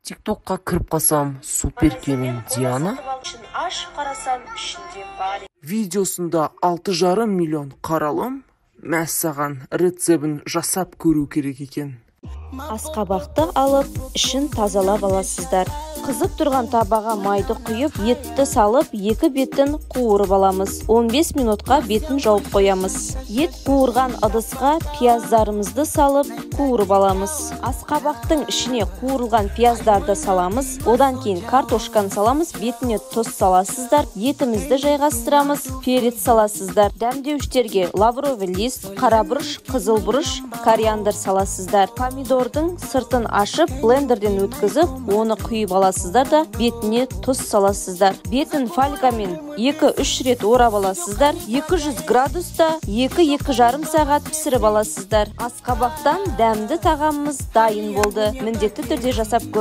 TikTok'қа кіріп қалсам, супер келін Диана видеосында 6,5 миллион қаралым, мәссаған рецебін жасап көру керек екен. Асқабақты алып, ішін тазалап аласыздар. Қызып тұрған табаға майды құйып, етті салып, екі бетін қуырып аламыз. 15 минутқа бетін жауып қоямыз. Ет қуырған ыдысқа пияздарымызды салып, қуырып аламыз. Асқабақтың ішіне қуырылған пияздарды саламыз. Одан кейін картошканы саламыз, бетіне тұз саласыздар. Етімізді жайғастырамыз, перец саласыздар. Дәмдеуіштерге лавровый лист, қарабұрыш, қызылбұрыш, кориандр саласыздар. Помидордың сыртын ашып, блендерден өткізіп, оны құйып аласыздар да бетіне тұз саласыздар. Бетін фольгамен 2-3 рет орап аласыздар. 200 градуста 2-2,5 сағат пісіріп аласыздар. Асқабақтан дәмді тағамымыз дайын болды. Міндетті түрде жасап көріңіздер.